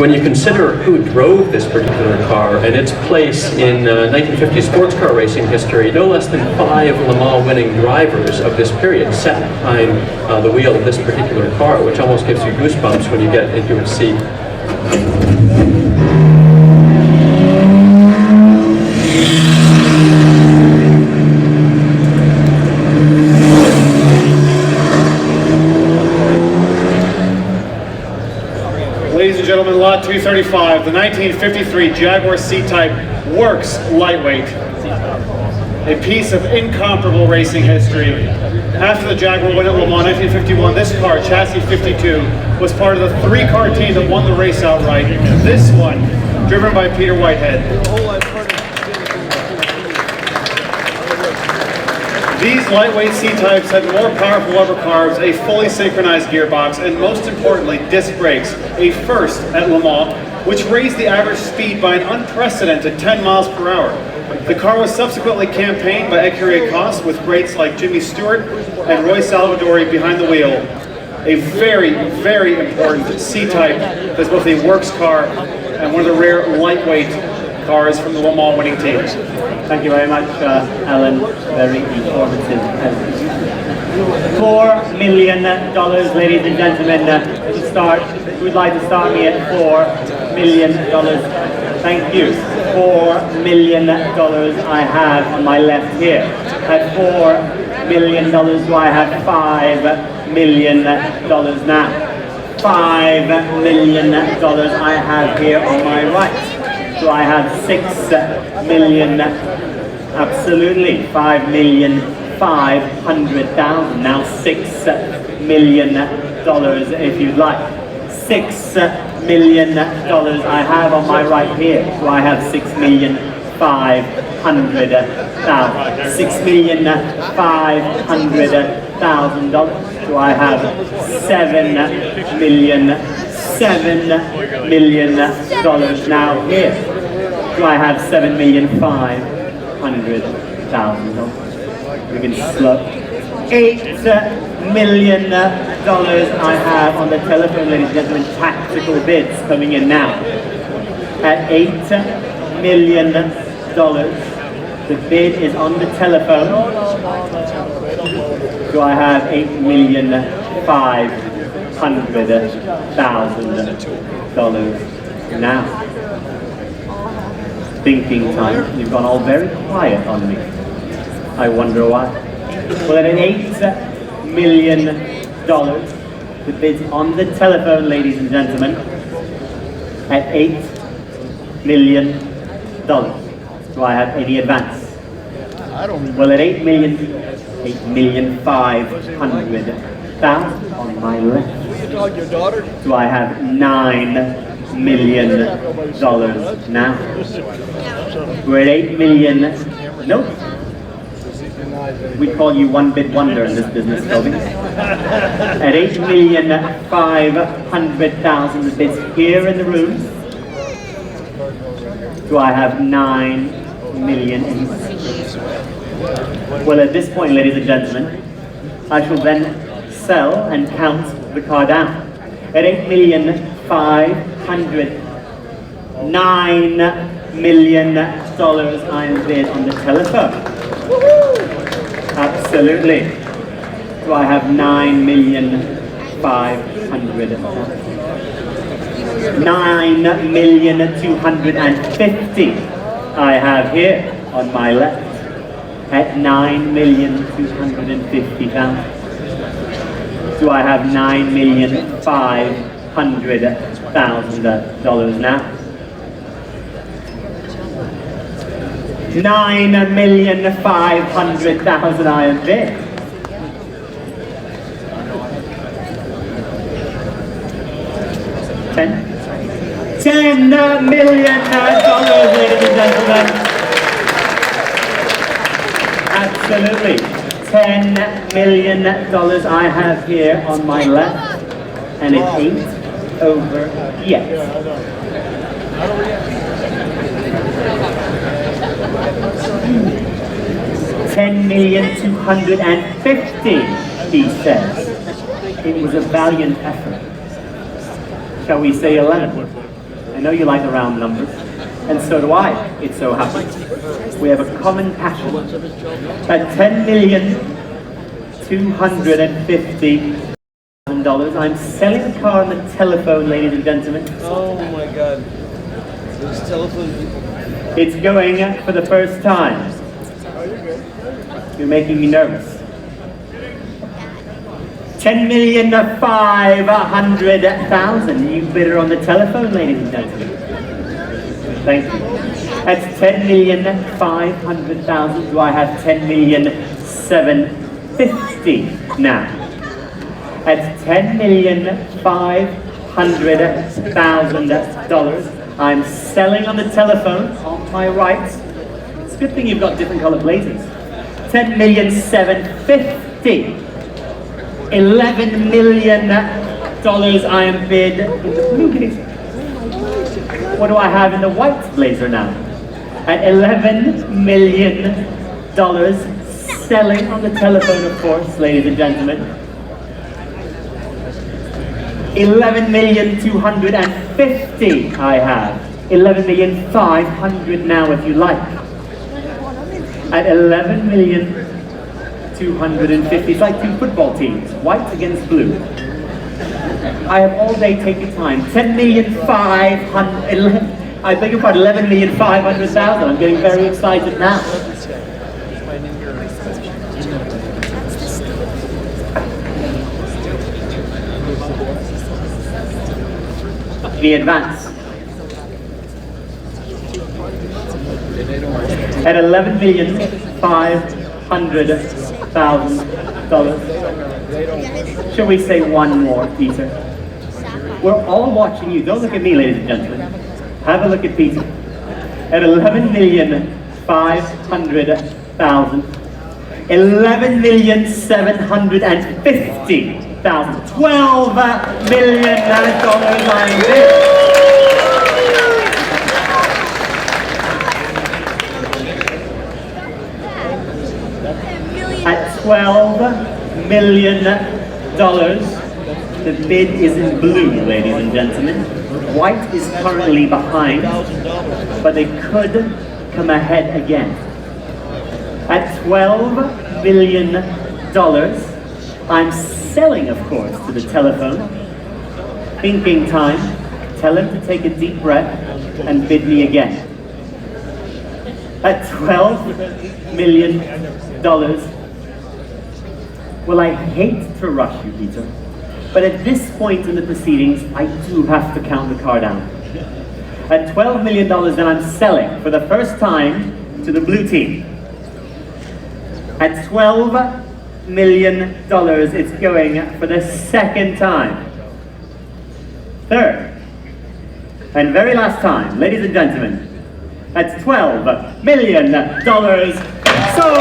When you consider who drove this particular car and its place in 1950 sports car racing history, no less than 5 Le Mans winning drivers of this period sat behind the wheel of this particular car, which almost gives you goosebumps when you get into its seat. Ladies and gentlemen, lot 235, the 1953 Jaguar C-Type works lightweight. A piece of incomparable racing history. After the Jaguar win at Le Mans 1951, this car, chassis 52, was part of the 3-car team that won the race outright. This one, driven by Peter Whitehead. These lightweight C-Types had more powerful rubber carbs, a fully synchronized gearbox, and most importantly, disc brakes, a first at Le Mans, which raised the average speed by an unprecedented 10 miles per hour. The car was subsequently campaigned by Ecurie Ecosse with greats like Jimmy Stewart and Roy Salvadori behind the wheel. A very, very important C-Type that's both a works car and one of the rare lightweight cars from the Le Mans winning teams. Thank you very much, Alan. Very informative. $4 million, ladies and gentlemen, to start. Who would like to start me at $4 million? Thank you. $4 million I have on my left here. At $4 million, do I have $5 million now? $5 million I have here on my right. Do I have 6 million? Absolutely, 5,500,000. Now $6 million if you'd like. $6 million I have on my right here. Do I have 6,500,000? $6,500,000. Do I have $7 million now here? Do I have $7,500,000? We can slow. $8 million I have on the telephone, ladies and gentlemen. Tactical bids coming in now. At $8 million, the bid is on the telephone. Do I have $8,500,000 now? Thinking time. You've gone all very quiet on me. I wonder why. Well, at $8 million, the bid's on the telephone, ladies and gentlemen. At $8 million. Do I have any advance? Well, at $8,500,000 on my left. Do I have $9 million now? We're at $8 million. Nope. We call you one bid wonder in this business, Toby. At $8,500,000, the bid's here in the room. Do I have $9 million? Well, at this point, ladies and gentlemen, I shall then sell and count the car down. At $8,500,000, $9 million I am bid on the telephone. Absolutely. Do I have $9,500,000? $9,250,000 I have here on my left. At $9,250,000. Do I have $9,500,000 now? $9,500,000 I am bid. $10 million, ladies and gentlemen. Absolutely. $10 million I have here on my left, and it ain't over yet. $10,250,000, he says. It was a valiant effort. Shall we say 11? I know you like the round numbers, and so do I, it so happens. We have a common passion. At $10,250,000, I'm selling a car on the telephone, ladies and gentlemen. Oh my God. Those telephone people. It's going for the first time. You're making me nervous. $10,500,000. You bidder on the telephone, ladies and gentlemen. Thank you. That's $10,500,000. Do I have $10,750,000 now? That's $10,500,000. I'm selling on the telephone on my right. It's a good thing you've got different color blazers. $10,750,000. $11 million I am bid in the blue blazer. What do I have in the white blazer now? At $11 million, selling on the telephone, of course, ladies and gentlemen. $11,250,000 I have. $11,500,000 now, if you like. At $11,250,000, it's like two football teams, white against blue. I have all day, take your time. $10,500,000, I beg your pardon, $11,500,000. I'm getting very excited now. The advance. At $11,500,000. Shall we say one more, Peter? We're all watching you. Don't look at me, ladies and gentlemen. Have a look at Peter. At $11,500,000. $11,750,000. $12 million I'm bid. At $12 million, the bid is in blue, ladies and gentlemen. White is currently behind, but they could come ahead again. At $12 million, I'm selling, of course, to the telephone. Thinking time. Tell him to take a deep breath and bid me again. At $12 million, well, I hate to rush you, Peter, but at this point in the proceedings, I do have to count the car down. At $12 million, then I'm selling for the first time to the blue team. At $12 million, it's going for the second time. Third, and very last time, ladies and gentlemen, at $12 million. So